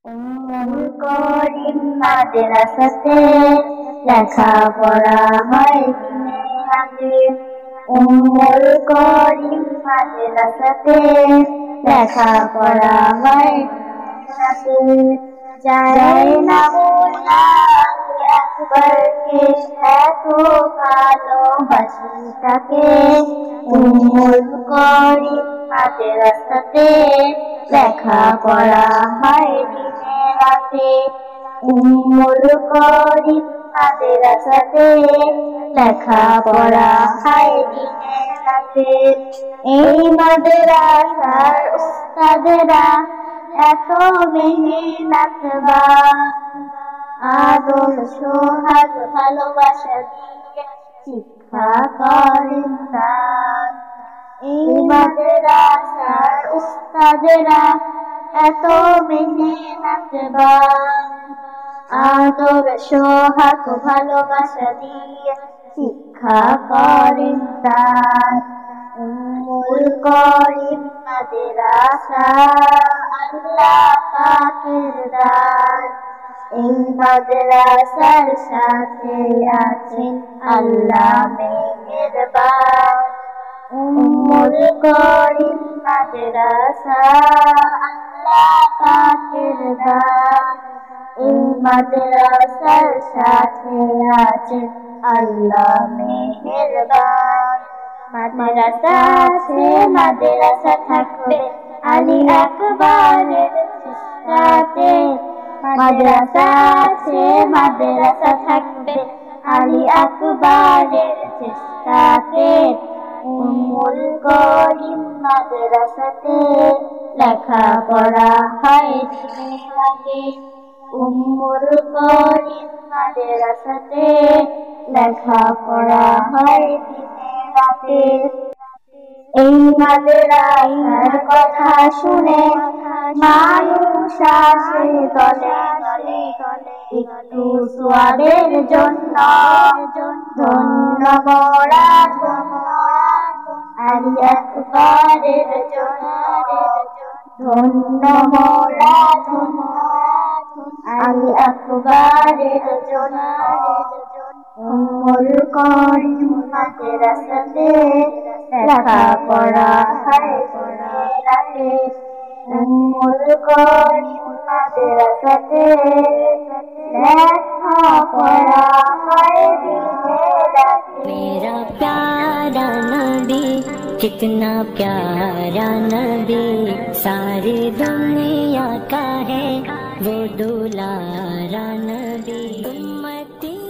উম্মুল করিম মাদ্রাসাতে লেখাপড়া হয় দিনে রাতে। উম্মুল করিম মাদ্রাসাতে লেখাপড়া হয় দিনে রাতে। যায় না বলা একবারকে এত ভালোবাসি তাকে। উম্মুল করিম মাদ্রাসাতে লেখাপড়া হয় দিনে রাতে। উম্মুল করিম মাদ্রাসাতে লেখাপড়া হয় দিনে রাতে। এই মাদ্রাসার উস্তাদেরা এত মেহনতবা, আদর সোহাগ ভালোবাসা দিয়ে শিক্ষা করেন দান। এই মাদ্রাসার উস্তাদেরা এত মেহনতবান, আদর সোহাগ ভালোবাসা দিয়ে শিক্ষা করেন দান। উম্মুল করিম মাদ্রাসা আল্লাহ পাকের দান। এই মাদ্রাসার সাথে আছেন আল্লাহ মেহেরবান। উম্মুল করিম মাদ্রাসা আল্লাহ পাকের দান। এই মাদ্রাসার সাথে আছেন আল্লাহ মেহেরবান। মাদ্রাসা আছে মাদ্রাসা থাকবে আলী আকবরের চেষ্টাতে। মাদ্রাসা আছে মাদ্রাসা থাকবে আলী আকবরের চেষ্টাতে। উম্মুল করিম মাদ্রাসাতে লেখাপড়া হয় দিনে রাতে। উম্মুল করিম মাদ্রাসাতে লেখাপড়া হয় দিনে রাতে। এই মাদ্রাসার কথা শুনে মানুষ আসে দলে দলে। একটু সোয়াবের জন্য ধন্য মোরা ধন্য আলী আকবরের জন্য। ধন্য মোরা ধন্য আলী আকবরের জন্য। উম্মুল করিম মাদ্রাসাতে লেখাপড়া হয় দিনে রাতে। উম্মুল করিম মাদ্রাসাতে লেখাপড়া হয় দিনে রাতে। मेरा प्यारा नबी, कितना प्यारा नबी, सारी दुनिया का है वो दुलारा नबी। उम्मती